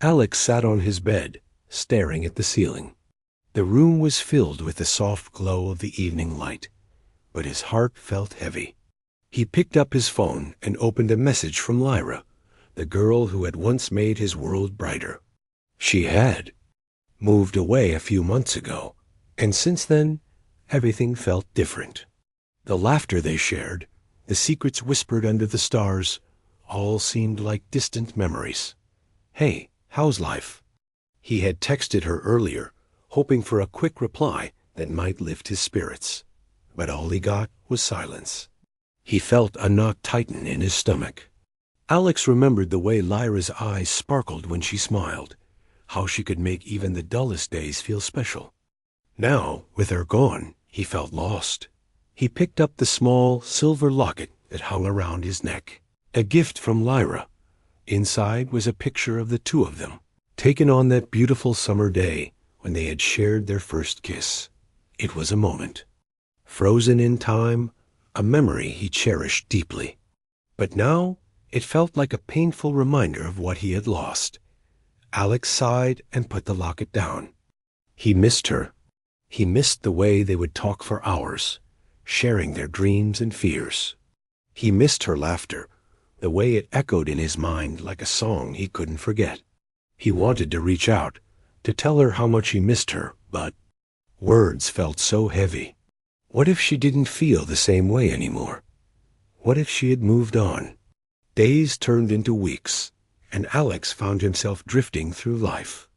Alex sat on his bed, staring at the ceiling. The room was filled with the soft glow of the evening light, but his heart felt heavy. He picked up his phone and opened a message from Lyra, the girl who had once made his world brighter. She had moved away a few months ago, and since then, everything felt different. The laughter they shared, the secrets whispered under the stars, all seemed like distant memories. "Hey, how's life?" He had texted her earlier, hoping for a quick reply that might lift his spirits, but all he got was silence. He felt a knot tighten in his stomach. Alex remembered the way Lyra's eyes sparkled when she smiled, how she could make even the dullest days feel special. Now, with her gone, he felt lost. He picked up the small silver locket that hung around his neck, a gift from Lyra. Inside was a picture of the two of them, taken on that beautiful summer day when they had shared their first kiss. It was a moment, frozen in time, a memory he cherished deeply. But now it felt like a painful reminder of what he had lost. Alex sighed and put the locket down. He missed her. He missed the way they would talk for hours, sharing their dreams and fears. He missed her laughter, the way it echoed in his mind like a song he couldn't forget. He wanted to reach out, to tell her how much he missed her, but words felt so heavy. What if she didn't feel the same way anymore? What if she had moved on? Days turned into weeks, and Alex found himself drifting through life.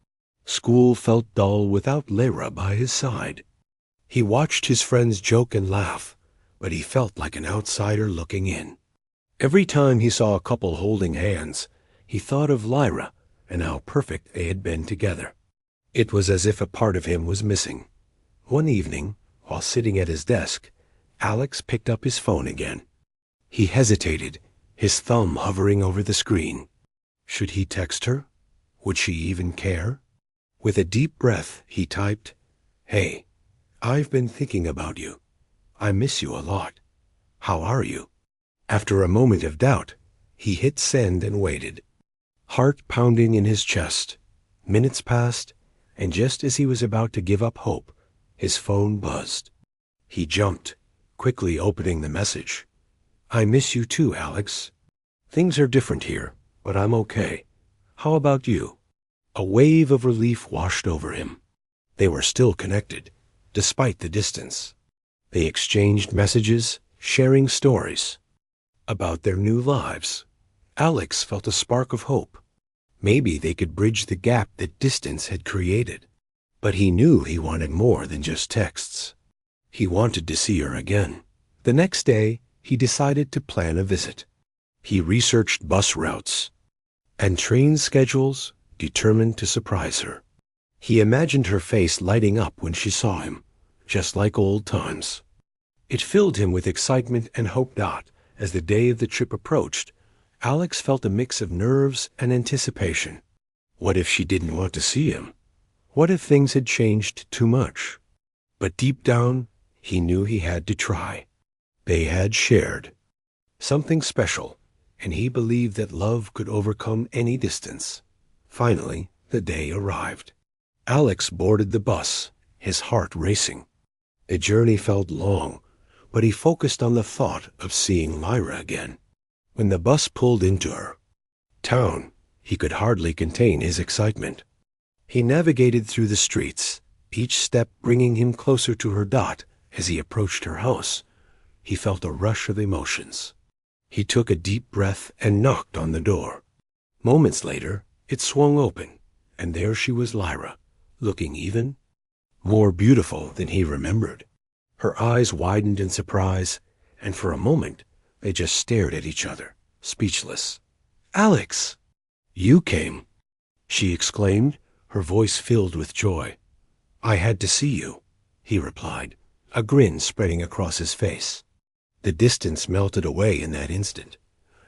School felt dull without Lyra by his side. He watched his friends joke and laugh, but he felt like an outsider looking in. Every time he saw a couple holding hands, he thought of Lyra and how perfect they had been together. It was as if a part of him was missing. One evening, while sitting at his desk, Alex picked up his phone again. He hesitated, his thumb hovering over the screen. Should he text her? Would she even care? With a deep breath, he typed, "Hey, I've been thinking about you. I miss you a lot. How are you?" After a moment of doubt, he hit send and waited, heart pounding in his chest. Minutes passed, and just as he was about to give up hope, his phone buzzed. He jumped, quickly opening the message. "I miss you too, Alex. Things are different here, but I'm okay. How about you?" A wave of relief washed over him. They were still connected, despite the distance. They exchanged messages, sharing stories about their new lives. Alex felt a spark of hope. Maybe they could bridge the gap that distance had created. But he knew he wanted more than just texts. He wanted to see her again. The next day, he decided to plan a visit. He researched bus routes and train schedules, determined to surprise her. He imagined her face lighting up when she saw him, just like old times. It filled him with excitement and hope. As the day of the trip approached, Alex felt a mix of nerves and anticipation. What if she didn't want to see him? What if things had changed too much? But deep down, he knew he had to try. They had shared something special, and he believed that love could overcome any distance. Finally, the day arrived. Alex boarded the bus, his heart racing. The journey felt long, but he focused on the thought of seeing Lyra again. When the bus pulled into her town, he could hardly contain his excitement. He navigated through the streets, each step bringing him closer to her. As he approached her house, he felt a rush of emotions. He took a deep breath and knocked on the door. Moments later, it swung open, and there she was, Lyra, looking even more beautiful than he remembered. Her eyes widened in surprise, and for a moment, they just stared at each other, speechless. "Alex, you came," she exclaimed, her voice filled with joy. "I had to see you," he replied, a grin spreading across his face. The distance melted away in that instant,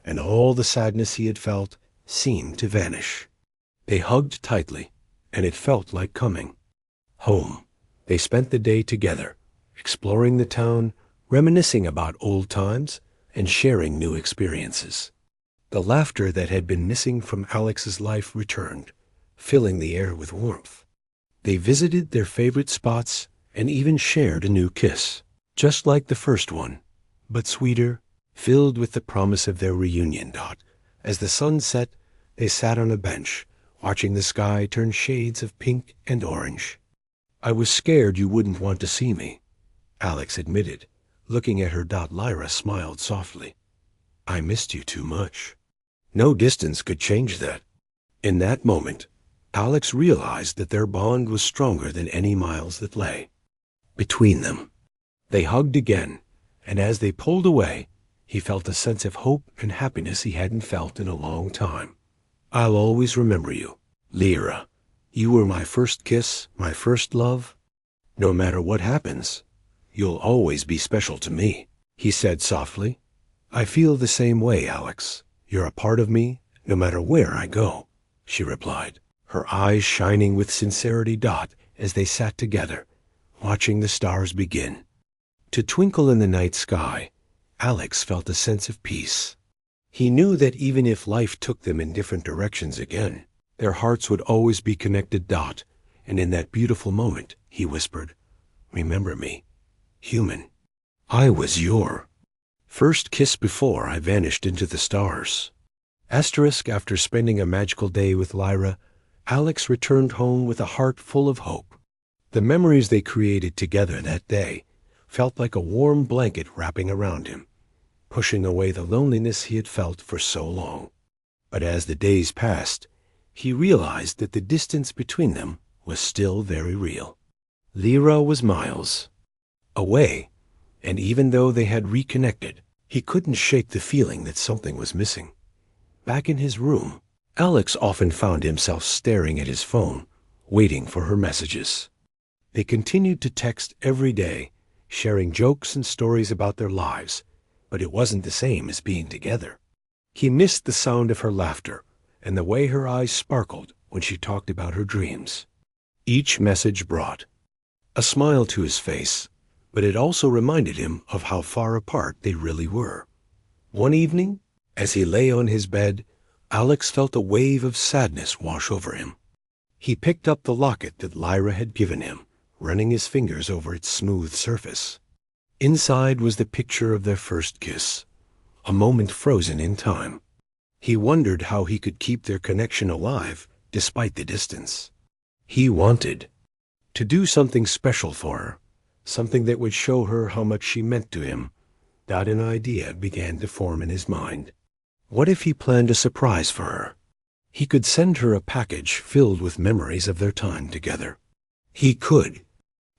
and all the sadness he had felt seemed to vanish. They hugged tightly, and it felt like coming home. They spent the day together, exploring the town, reminiscing about old times, and sharing new experiences. The laughter that had been missing from Alex's life returned, filling the air with warmth. They visited their favorite spots and even shared a new kiss, just like the first one, but sweeter, filled with the promise of their reunion. As the sun set, they sat on a bench, watching the sky turn shades of pink and orange. "I was scared you wouldn't want to see me," Alex admitted. Looking at her, Lyra smiled softly. "I missed you too much." No distance could change that. In that moment, Alex realized that their bond was stronger than any miles that lay between them. They hugged again, and as they pulled away, he felt a sense of hope and happiness he hadn't felt in a long time. "I'll always remember you, Lyra. You were my first kiss, my first love. No matter what happens, you'll always be special to me," he said softly. "I feel the same way, Alex. You're a part of me, no matter where I go," she replied, her eyes shining with sincerity. As they sat together, watching the stars begin to twinkle in the night sky, Alex felt a sense of peace. He knew that even if life took them in different directions again, their hearts would always be connected. And in that beautiful moment, he whispered, "Remember me, human. I was your first kiss before I vanished into the stars." After spending a magical day with Lyra, Alex returned home with a heart full of hope. The memories they created together that day felt like a warm blanket wrapping around him, pushing away the loneliness he had felt for so long. But as the days passed, he realized that the distance between them was still very real. Lyra was miles away, and even though they had reconnected, he couldn't shake the feeling that something was missing. Back in his room, Alex often found himself staring at his phone, waiting for her messages. They continued to text every day, sharing jokes and stories about their lives, but it wasn't the same as being together. He missed the sound of her laughter and the way her eyes sparkled when she talked about her dreams. Each message brought a smile to his face, but it also reminded him of how far apart they really were. One evening, as he lay on his bed, Alex felt a wave of sadness wash over him. He picked up the locket that Lyra had given him, running his fingers over its smooth surface. Inside was the picture of their first kiss, a moment frozen in time. He wondered how he could keep their connection alive despite the distance. He wanted to do something special for her, something that would show her how much she meant to him. An idea began to form in his mind. What if he planned a surprise for her? He could send her a package filled with memories of their time together. He could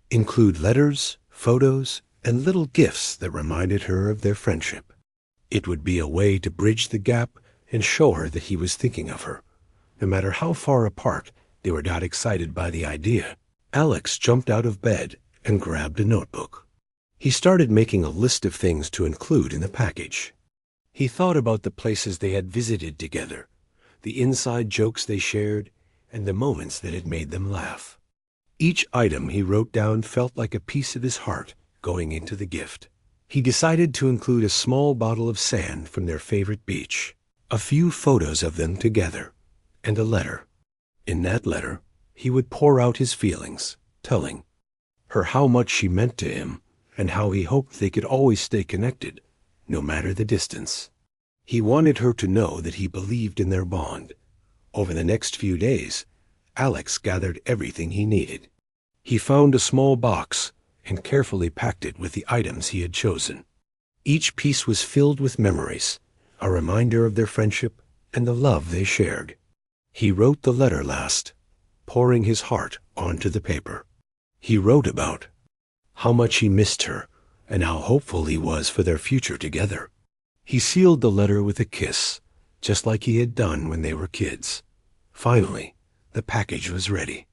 include letters, photos, and little gifts that reminded her of their friendship. It would be a way to bridge the gap and show her that he was thinking of her. No matter how far apart, they were not excited by the idea. Alex jumped out of bed and grabbed a notebook. He started making a list of things to include in the package. He thought about the places they had visited together, the inside jokes they shared, and the moments that had made them laugh. Each item he wrote down felt like a piece of his heart going into the gift. He decided to include a small bottle of sand from their favorite beach, a few photos of them together, and a letter. In that letter, he would pour out his feelings, telling her how much she meant to him and how he hoped they could always stay connected, no matter the distance. He wanted her to know that he believed in their bond. Over the next few days, Alex gathered everything he needed. He found a small box and carefully packed it with the items he had chosen. Each piece was filled with memories, a reminder of their friendship and the love they shared. He wrote the letter last, pouring his heart onto the paper. He wrote about how much he missed her and how hopeful he was for their future together. He sealed the letter with a kiss, just like he had done when they were kids. Finally, the package was ready.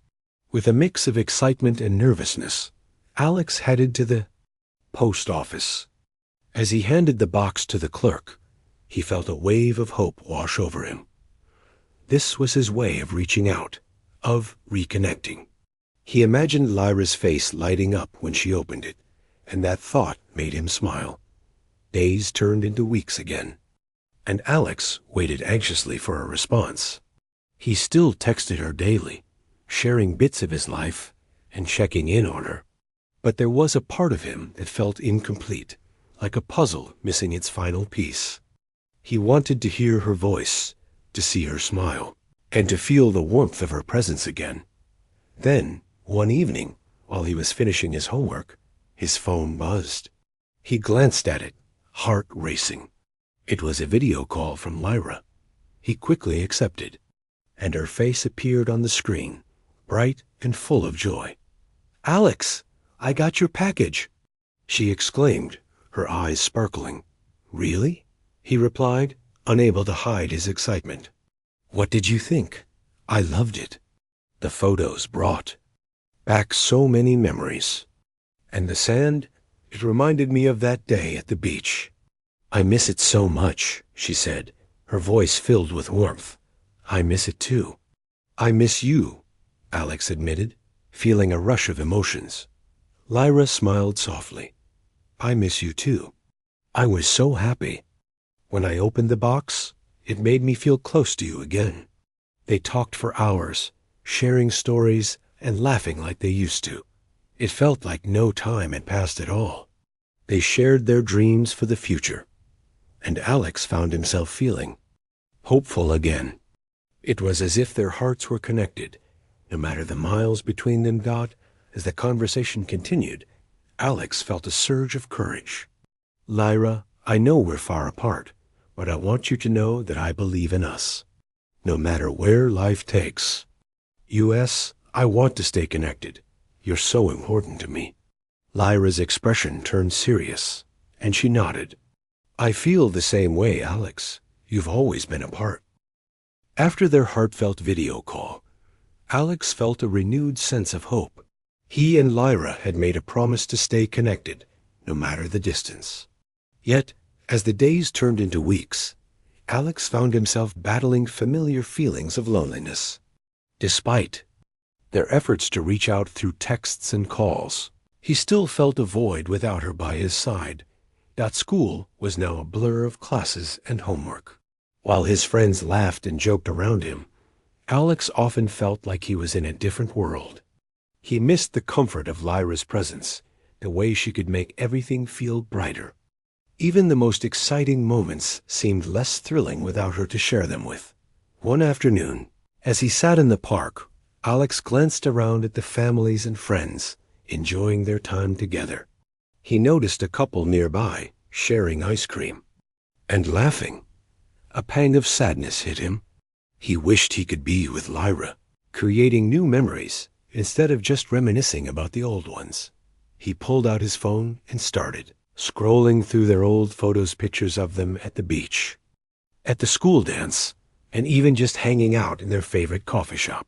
With a mix of excitement and nervousness, Alex headed to the post office. As he handed the box to the clerk, he felt a wave of hope wash over him. This was his way of reaching out, of reconnecting. He imagined Lyra's face lighting up when she opened it, and that thought made him smile. Days turned into weeks again, and Alex waited anxiously for a response. He still texted her daily, sharing bits of his life and checking in on her. But there was a part of him that felt incomplete, like a puzzle missing its final piece. He wanted to hear her voice, to see her smile, and to feel the warmth of her presence again. Then, one evening, while he was finishing his homework, his phone buzzed. He glanced at it, heart racing. It was a video call from Lyra. He quickly accepted, and her face appeared on the screen, bright and full of joy. "Alex, I got your package," she exclaimed, her eyes sparkling. "Really?" he replied, unable to hide his excitement. "What did you think?" "I loved it." The photos brought back so many memories. "And the sand, it reminded me of that day at the beach." "I miss it so much," she said, her voice filled with warmth. "I miss it too." "I miss you," Alex admitted, feeling a rush of emotions. Lyra smiled softly. "I miss you too. I was so happy. When I opened the box, it made me feel close to you again." They talked for hours, sharing stories and laughing like they used to. It felt like no time had passed at all. They shared their dreams for the future, and Alex found himself feeling hopeful again. It was as if their hearts were connected. No matter the miles between them. As the conversation continued, Alex felt a surge of courage. "Lyra, I know we're far apart, but I want you to know that I believe in us. No matter where life takes. U.S., I want to stay connected. You're so important to me." Lyra's expression turned serious, and she nodded. "I feel the same way, Alex. You've always been a part." After their heartfelt video call, Alex felt a renewed sense of hope. He and Lyra had made a promise to stay connected, no matter the distance. Yet, as the days turned into weeks, Alex found himself battling familiar feelings of loneliness. Despite their efforts to reach out through texts and calls, he still felt a void without her by his side. School was now a blur of classes and homework. While his friends laughed and joked around him, Alex often felt like he was in a different world. He missed the comfort of Lyra's presence, the way she could make everything feel brighter. Even the most exciting moments seemed less thrilling without her to share them with. One afternoon, as he sat in the park, Alex glanced around at the families and friends, enjoying their time together. He noticed a couple nearby, sharing ice cream and laughing. A pang of sadness hit him. He wished he could be with Lyra, creating new memories instead of just reminiscing about the old ones. He pulled out his phone and started scrolling through their old pictures of them at the beach, at the school dance, and even just hanging out in their favorite coffee shop.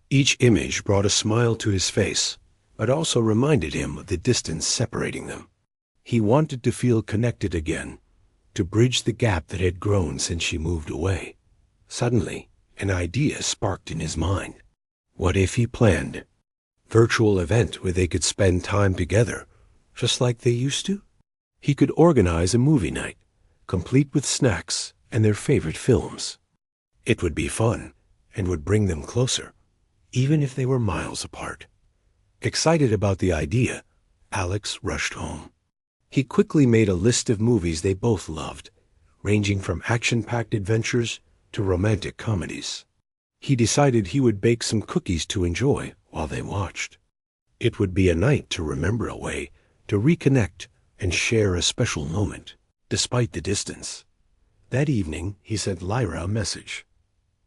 Each image brought a smile to his face, but also reminded him of the distance separating them. He wanted to feel connected again, to bridge the gap that had grown since she moved away. Suddenly, an idea sparked in his mind. What if he planned a virtual event where they could spend time together, just like they used to? He could organize a movie night, complete with snacks and their favorite films. It would be fun and would bring them closer, even if they were miles apart. Excited about the idea, Alex rushed home. He quickly made a list of movies they both loved, ranging from action-packed adventures to romantic comedies. He decided he would bake some cookies to enjoy while they watched. It would be a night to remember, a way to reconnect and share a special moment, despite the distance. That evening, he sent Lyra a message.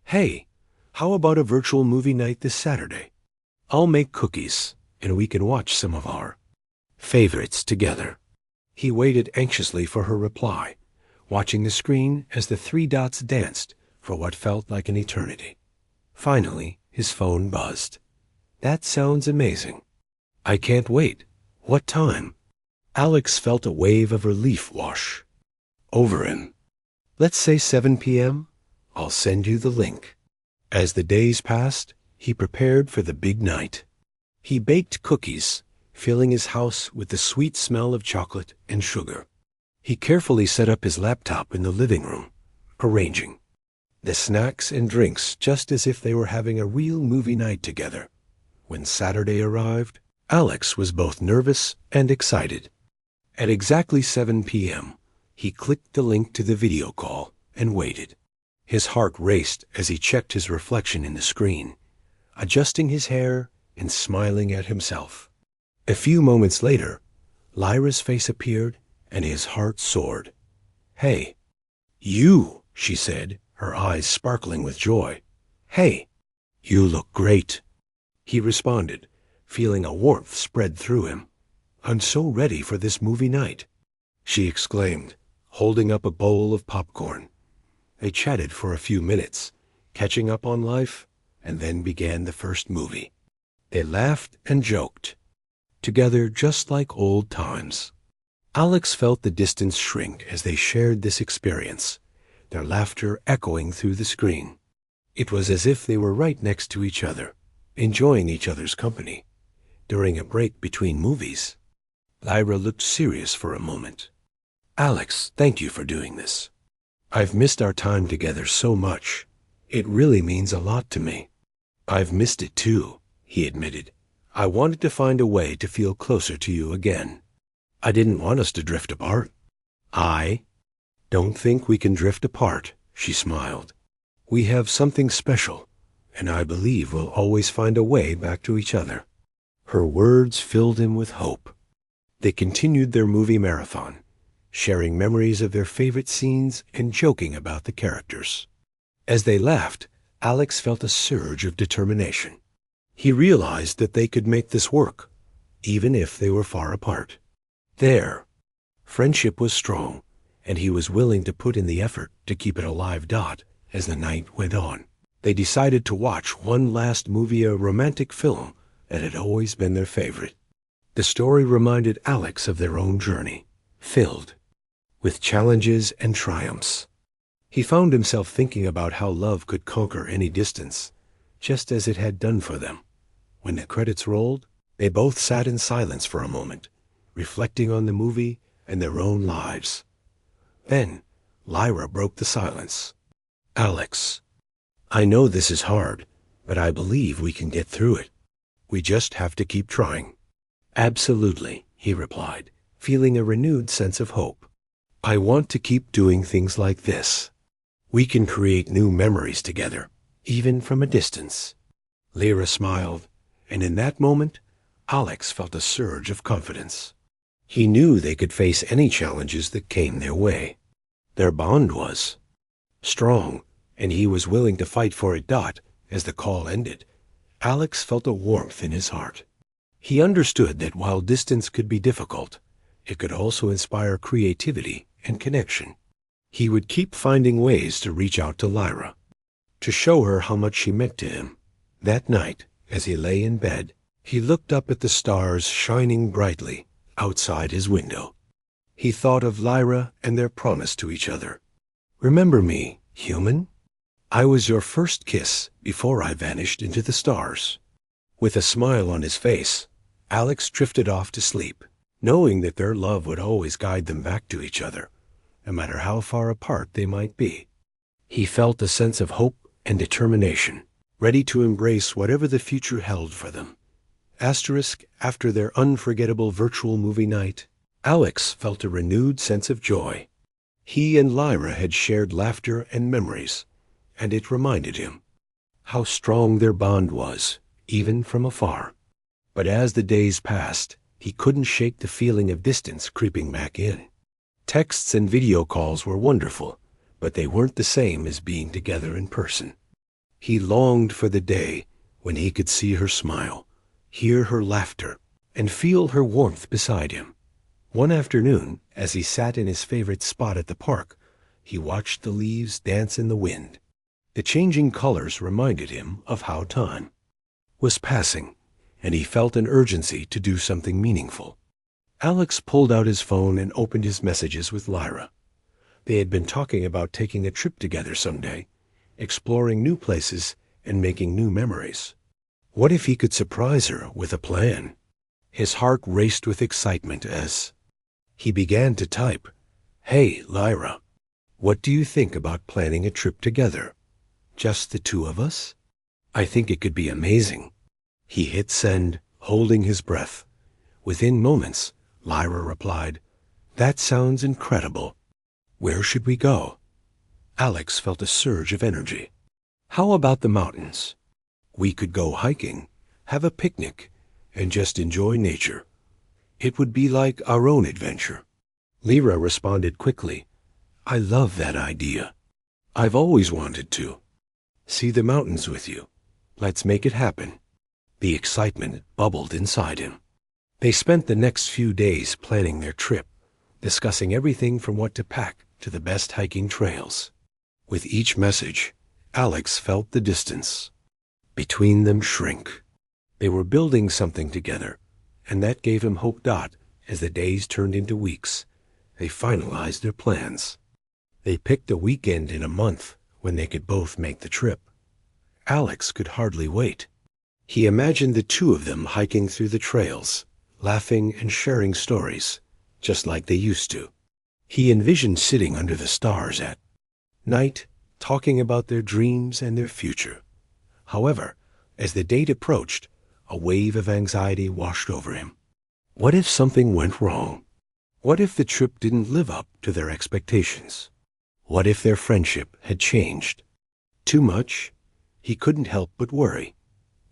"Hey, how about a virtual movie night this Saturday? I'll make cookies, and we can watch some of our favorites together." He waited anxiously for her reply, watching the screen as the three dots danced for what felt like an eternity. Finally, his phone buzzed. "That sounds amazing. I can't wait. What time?" Alex felt a wave of relief wash over him. "Let's say 7 p.m. I'll send you the link." As the days passed, he prepared for the big night. He baked cookies, filling his house with the sweet smell of chocolate and sugar. He carefully set up his laptop in the living room, arranging the snacks and drinks just as if they were having a real movie night together. When Saturday arrived, Alex was both nervous and excited. At exactly 7 p.m., he clicked the link to the video call and waited. His heart raced as he checked his reflection in the screen, adjusting his hair and smiling at himself. A few moments later, Lyra's face appeared and his heart soared. "Hey." "You," she said, her eyes sparkling with joy. "Hey, you look great," he responded, feeling a warmth spread through him. "I'm so ready for this movie night," she exclaimed, holding up a bowl of popcorn. They chatted for a few minutes, catching up on life, and then began the first movie. They laughed and joked, together just like old times. Alex felt the distance shrink as they shared this experience, their laughter echoing through the screen. It was as if they were right next to each other, enjoying each other's company. During a break between movies, Lyra looked serious for a moment. "Alex, thank you for doing this. I've missed our time together so much. It really means a lot to me." "I've missed it too," he admitted. "I wanted to find a way to feel closer to you again. I didn't want us to drift apart." "I don't think we can drift apart," she smiled. "We have something special, and I believe we'll always find a way back to each other." Her words filled him with hope. They continued their movie marathon, sharing memories of their favorite scenes and joking about the characters. As they laughed, Alex felt a surge of determination. He realized that they could make this work, even if they were far apart. Their friendship was strong, and he was willing to put in the effort to keep it alive. As the night went on, they decided to watch one last movie, a romantic film that had always been their favorite. The story reminded Alex of their own journey, filled with challenges and triumphs. He found himself thinking about how love could conquer any distance, just as it had done for them. When the credits rolled, they both sat in silence for a moment, reflecting on the movie and their own lives. Then, Lyra broke the silence. "Alex, I know this is hard, but I believe we can get through it. We just have to keep trying." "Absolutely," he replied, feeling a renewed sense of hope. "I want to keep doing things like this. We can create new memories together, even from a distance." Lyra smiled, and in that moment, Alex felt a surge of confidence. He knew they could face any challenges that came their way. Their bond was strong, and he was willing to fight for it. As the call ended, Alex felt a warmth in his heart. He understood that while distance could be difficult, it could also inspire creativity and connection. He would keep finding ways to reach out to Lyra, to show her how much she meant to him. That night, as he lay in bed, he looked up at the stars shining brightly outside his window. He thought of Lyra and their promise to each other. "Remember me, human? I was your first kiss before I vanished into the stars." With a smile on his face, Alex drifted off to sleep, knowing that their love would always guide them back to each other, no matter how far apart they might be. He felt a sense of hope and determination, ready to embrace whatever the future held for them. After their unforgettable virtual movie night, Alex felt a renewed sense of joy. He and Lyra had shared laughter and memories, and it reminded him how strong their bond was, even from afar. But as the days passed, he couldn't shake the feeling of distance creeping back in. Texts and video calls were wonderful, but they weren't the same as being together in person. He longed for the day when he could see her smile, hear her laughter, and feel her warmth beside him. One afternoon, as he sat in his favorite spot at the park, he watched the leaves dance in the wind. The changing colors reminded him of how time was passing, and he felt an urgency to do something meaningful. Alex pulled out his phone and opened his messages with Lyra. They had been talking about taking a trip together someday, exploring new places and making new memories. What if he could surprise her with a plan? His heart raced with excitement as he began to type, "Hey, Lyra, what do you think about planning a trip together? Just the two of us? I think it could be amazing. He hit send, holding his breath. Within moments, Lyra replied, "That sounds incredible. Where should we go?" Alex felt a surge of energy. "How about the mountains? We could go hiking, have a picnic, and just enjoy nature. It would be like our own adventure." Lyra responded quickly, "I love that idea. I've always wanted to. See the mountains with you. Let's make it happen." The excitement bubbled inside him. They spent the next few days planning their trip, discussing everything from what to pack to the best hiking trails. With each message, Alex felt the distance between them shrink. They were building something together, and that gave him hope. As the days turned into weeks, they finalized their plans. They picked a weekend in a month when they could both make the trip. Alex could hardly wait. He imagined the two of them hiking through the trails, laughing and sharing stories, just like they used to. He envisioned sitting under the stars at night, talking about their dreams and their future. However, as the date approached, a wave of anxiety washed over him. What if something went wrong? What if the trip didn't live up to their expectations? What if their friendship had changed? Too much? He couldn't help but worry.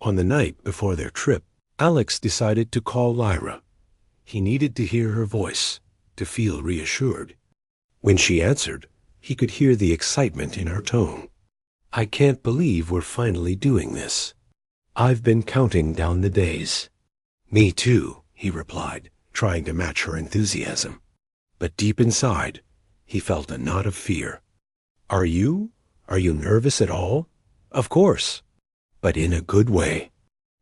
On the night before their trip, Alex decided to call Lyra. He needed to hear her voice, to feel reassured. When she answered, he could hear the excitement in her tone. "I can't believe we're finally doing this. I've been counting down the days." "Me too," he replied, trying to match her enthusiasm. But deep inside, he felt a knot of fear. Are you nervous at all?" "Of course, but in a good way.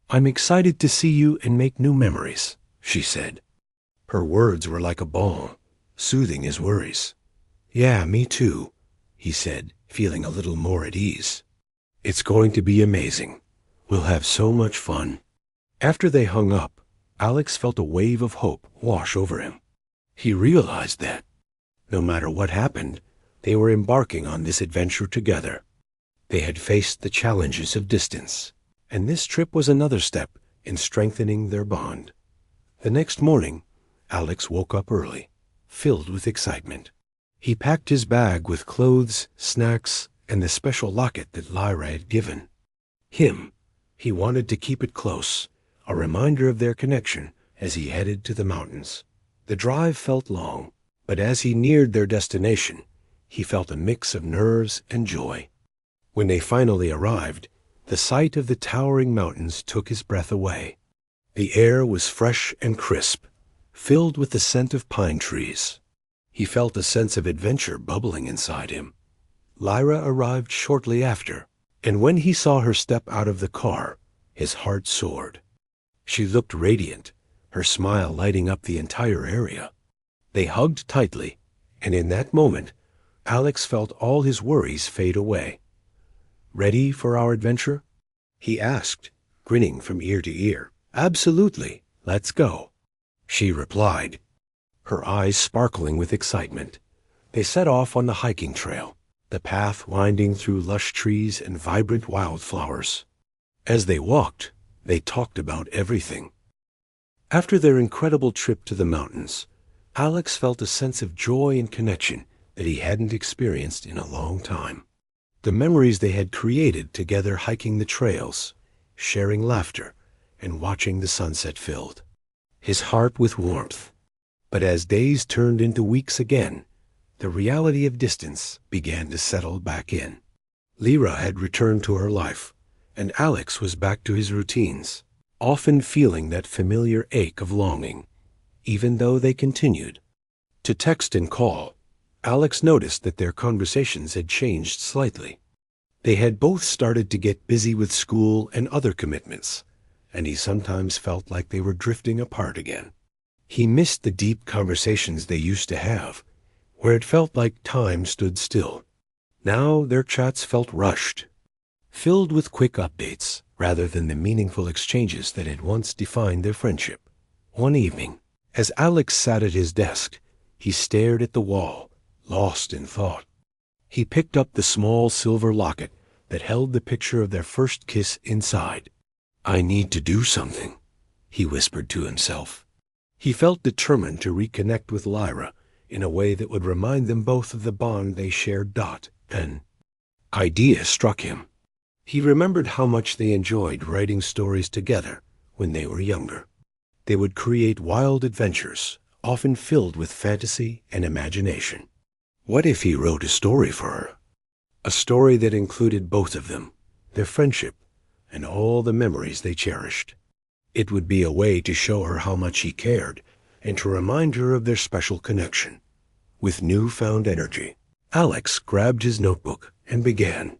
I'm excited to see you and make new memories," she said. Her words were like a balm, soothing his worries. "Yeah, me too," he said, feeling a little more at ease. "It's going to be amazing. We'll have so much fun." After they hung up, Alex felt a wave of hope wash over him. He realized that, no matter what happened, they were embarking on this adventure together. They had faced the challenges of distance, and this trip was another step in strengthening their bond. The next morning, Alex woke up early, filled with excitement. He packed his bag with clothes, snacks, and the special locket that Lyra had given him. He wanted to keep it close, a reminder of their connection as he headed to the mountains. The drive felt long, but as he neared their destination, he felt a mix of nerves and joy. When they finally arrived, the sight of the towering mountains took his breath away. The air was fresh and crisp, filled with the scent of pine trees. He felt a sense of adventure bubbling inside him. Lyra arrived shortly after, and when he saw her step out of the car, his heart soared. She looked radiant, her smile lighting up the entire area. They hugged tightly, and in that moment, Alex felt all his worries fade away. "Ready for our adventure?" he asked, grinning from ear to ear. "Absolutely. Let's go," she replied, her eyes sparkling with excitement. They set off on the hiking trail, the path winding through lush trees and vibrant wildflowers. As they walked, they talked about everything. After their incredible trip to the mountains, Alex felt a sense of joy and connection that he hadn't experienced in a long time. The memories they had created together hiking the trails, sharing laughter, and watching the sunset filled his heart with warmth. But as days turned into weeks again, the reality of distance began to settle back in. Lyra had returned to her life, and Alex was back to his routines, often feeling that familiar ache of longing, even though they continued to text and call. Alex noticed that their conversations had changed slightly. They had both started to get busy with school and other commitments, and he sometimes felt like they were drifting apart again. He missed the deep conversations they used to have, where it felt like time stood still. Now their chats felt rushed, filled with quick updates rather than the meaningful exchanges that had once defined their friendship. One evening, as Alex sat at his desk, he stared at the wall, lost in thought. He picked up the small silver locket that held the picture of their first kiss inside. "I need to do something," he whispered to himself. He felt determined to reconnect with Lyra in a way that would remind them both of the bond they shared. An idea struck him. He remembered how much they enjoyed writing stories together when they were younger. They would create wild adventures, often filled with fantasy and imagination. What if he wrote a story for her? A story that included both of them, their friendship, and all the memories they cherished. It would be a way to show her how much he cared and to remind her of their special connection. With newfound energy, Alex grabbed his notebook and began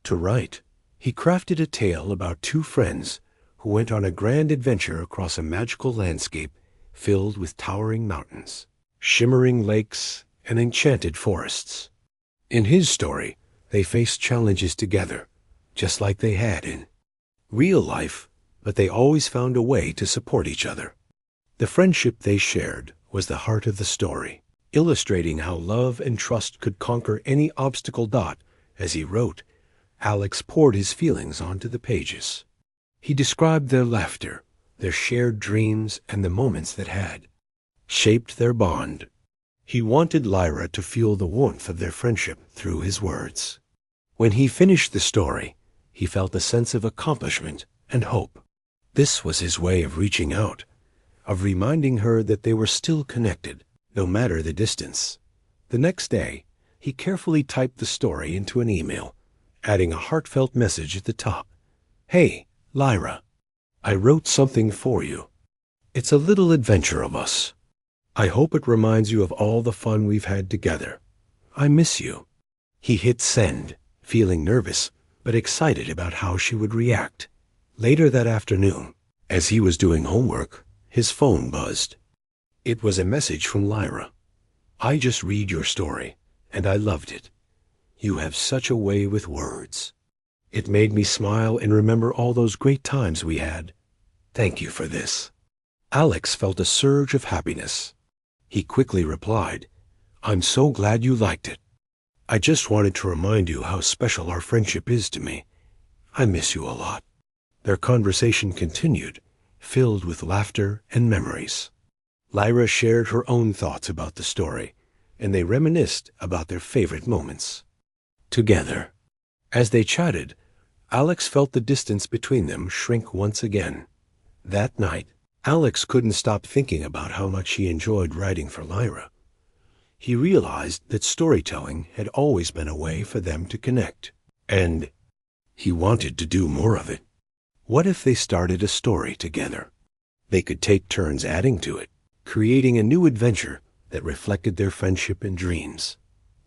to write. He crafted a tale about two friends who went on a grand adventure across a magical landscape filled with towering mountains, shimmering lakes, and enchanted forests. In his story, they faced challenges together, just like they had in real life, but they always found a way to support each other. The friendship they shared was the heart of the story, illustrating how love and trust could conquer any obstacle. As he wrote, Alex poured his feelings onto the pages. He described their laughter, their shared dreams, and the moments that had shaped their bond. He wanted Lyra to feel the warmth of their friendship through his words. When he finished the story, he felt a sense of accomplishment and hope. This was his way of reaching out, of reminding her that they were still connected, no matter the distance. The next day, he carefully typed the story into an email, adding a heartfelt message at the top. "Hey, Lyra, I wrote something for you. It's a little adventure of us. I hope it reminds you of all the fun we've had together. I miss you." He hit send, feeling nervous, but excited about how she would react. Later that afternoon, as he was doing homework, his phone buzzed. It was a message from Lyra. "I just read your story, and I loved it. You have such a way with words. It made me smile and remember all those great times we had. Thank you for this." Alex felt a surge of happiness. He quickly replied, "I'm so glad you liked it. I just wanted to remind you how special our friendship is to me. I miss you a lot." Their conversation continued, filled with laughter and memories. Lyra shared her own thoughts about the story, and they reminisced about their favorite moments together. As they chatted, Alex felt the distance between them shrink once again. That night, Alex couldn't stop thinking about how much he enjoyed writing for Lyra. He realized that storytelling had always been a way for them to connect, and he wanted to do more of it. What if they started a story together? They could take turns adding to it, creating a new adventure that reflected their friendship and dreams.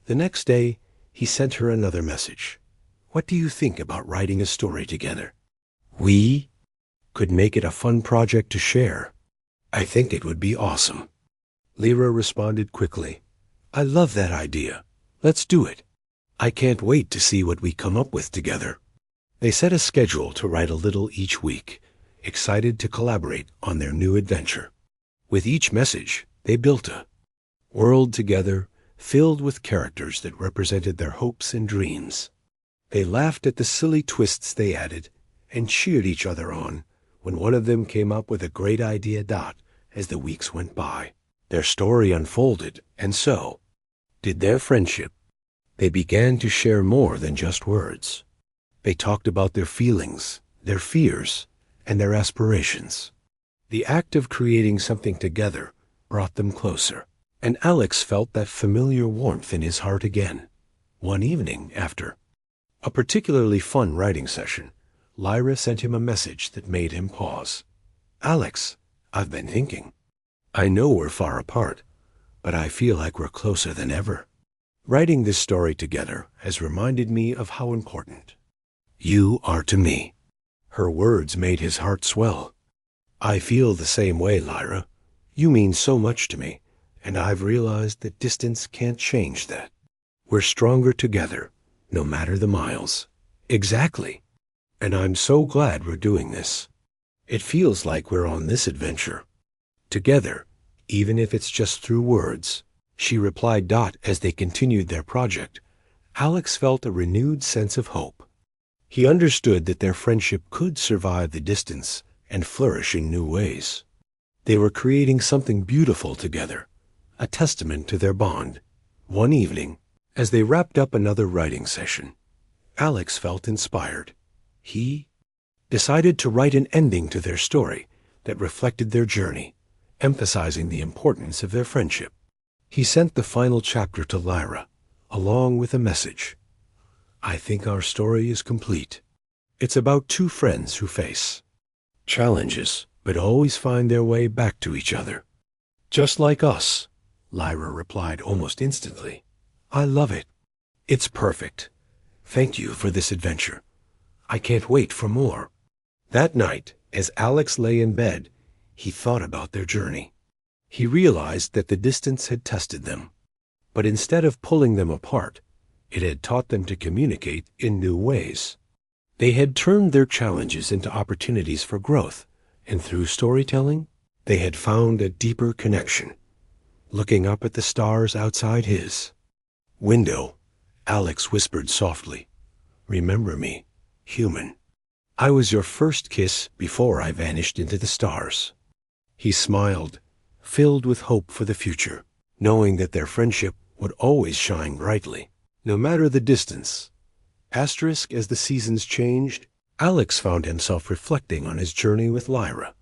The next day, he sent her another message. "What do you think about writing a story together? We could make it a fun project to share. I think it would be awesome." Lyra responded quickly. "I love that idea. Let's do it. I can't wait to see what we come up with together." They set a schedule to write a little each week, excited to collaborate on their new adventure. With each message, they built a world together filled with characters that represented their hopes and dreams. They laughed at the silly twists they added and cheered each other on when one of them came up with a great idea. As the weeks went by, their story unfolded, and so did their friendship. They began to share more than just words. They talked about their feelings, their fears, and their aspirations. The act of creating something together brought them closer, and Alex felt that familiar warmth in his heart again. One evening, after a particularly fun writing session, Lyra sent him a message that made him pause. "Alex, I've been thinking. I know we're far apart, but I feel like we're closer than ever. Writing this story together has reminded me of how important you are to me." Her words made his heart swell. "I feel the same way, Lyra. You mean so much to me, and I've realized that distance can't change that. We're stronger together, no matter the miles." "Exactly. And I'm so glad we're doing this. It feels like we're on this adventure together, even if it's just through words," she replied. As they continued their project, Alex felt a renewed sense of hope. He understood that their friendship could survive the distance and flourish in new ways. They were creating something beautiful together, a testament to their bond. One evening, as they wrapped up another writing session, Alex felt inspired. He decided to write an ending to their story that reflected their journey, emphasizing the importance of their friendship. He sent the final chapter to Lyra, along with a message. I think our story is complete. It's about two friends who face challenges, but always find their way back to each other. Just like us, Lyra replied almost instantly. I love it. It's perfect. Thank you for this adventure. I can't wait for more. That night, as Alex lay in bed, he thought about their journey. He realized that the distance had tested them, but instead of pulling them apart, it had taught them to communicate in new ways. They had turned their challenges into opportunities for growth, and through storytelling, they had found a deeper connection. Looking up at the stars outside his window, Alex whispered softly, Remember me, human. I was your first kiss before I vanished into the stars. He smiled, filled with hope for the future, knowing that their friendship would always shine brightly, no matter the distance. As the seasons changed, Alex found himself reflecting on his journey with Lyra.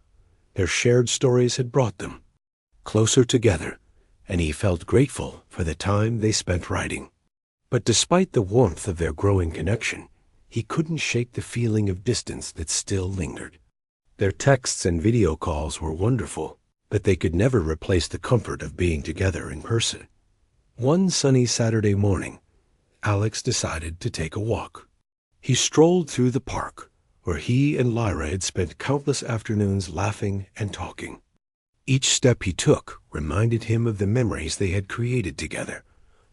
Their shared stories had brought them closer together, and he felt grateful for the time they spent writing. But despite the warmth of their growing connection, he couldn't shake the feeling of distance that still lingered. Their texts and video calls were wonderful, but they could never replace the comfort of being together in person. One sunny Saturday morning, Alex decided to take a walk. He strolled through the park, where he and Lyra had spent countless afternoons laughing and talking. Each step he took reminded him of the memories they had created together,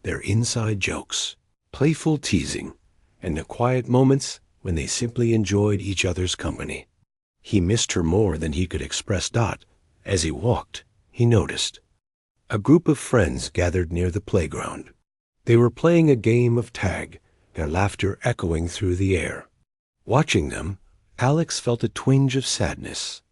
their inside jokes, playful teasing, and the quiet moments when they simply enjoyed each other's company. He missed her more than he could express. As he walked, he noticed a group of friends gathered near the playground. They were playing a game of tag, their laughter echoing through the air. Watching them, Alex felt a twinge of sadness.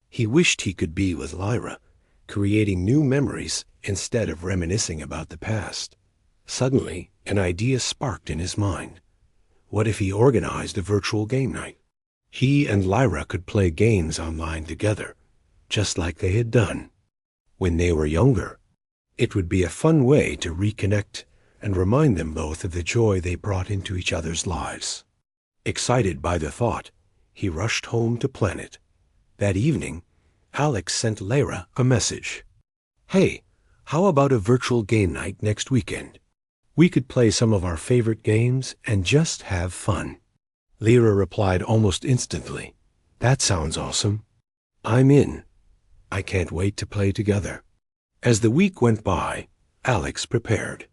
He wished he could be with Lyra, creating new memories instead of reminiscing about the past. Suddenly, an idea sparked in his mind. What if he organized a virtual game night? He and Lyra could play games online together, just like they had done when they were younger. It would be a fun way to reconnect and remind them both of the joy they brought into each other's lives. Excited by the thought, he rushed home to plan it. That evening, Alex sent Lyra a message. Hey, how about a virtual game night next weekend? We could play some of our favorite games and just have fun. Lyra replied almost instantly. That sounds awesome. I'm in. I can't wait to play together. As the week went by, Alex prepared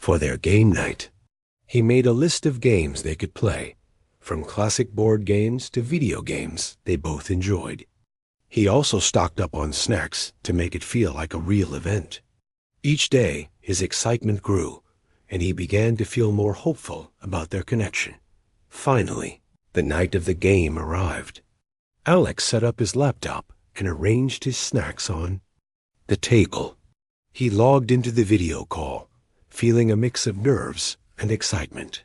for their game night. He made a list of games they could play, from classic board games to video games they both enjoyed. He also stocked up on snacks to make it feel like a real event. Each day, his excitement grew, and he began to feel more hopeful about their connection. Finally, the night of the game arrived. Alex set up his laptop and arranged his snacks on the table. He logged into the video call, feeling a mix of nerves and excitement.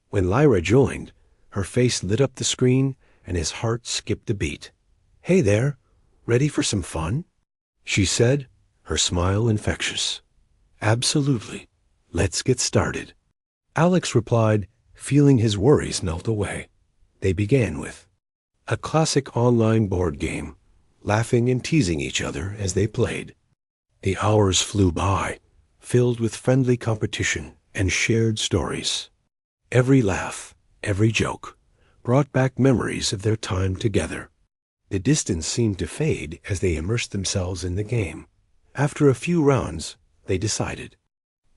When Lyra joined, her face lit up the screen and his heart skipped a beat. Hey there, ready for some fun? She said, her smile infectious. Absolutely. Let's get started. Alex replied, feeling his worries melt away. They began with a classic online board game, laughing and teasing each other as they played. The hours flew by, filled with friendly competition and shared stories. Every laugh, every joke, brought back memories of their time together. The distance seemed to fade as they immersed themselves in the game. After a few rounds, they decided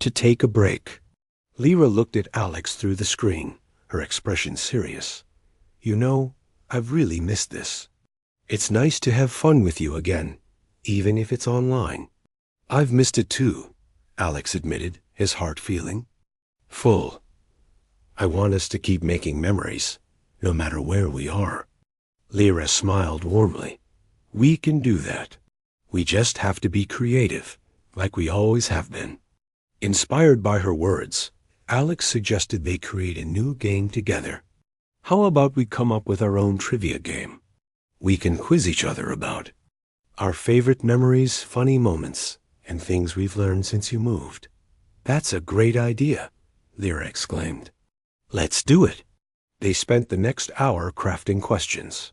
to take a break. Lyra looked at Alex through the screen, her expression serious. You know, I've really missed this. It's nice to have fun with you again, even if it's online. I've missed it too, Alex admitted, his heart feeling full. I want us to keep making memories, no matter where we are. Lyra smiled warmly. We can do that. We just have to be creative, like we always have been. Inspired by her words, Alex suggested they create a new game together. How about we come up with our own trivia game? We can quiz each other about our favorite memories, funny moments, and things we've learned since you moved. That's a great idea, Lyra exclaimed. Let's do it. They spent the next hour crafting questions.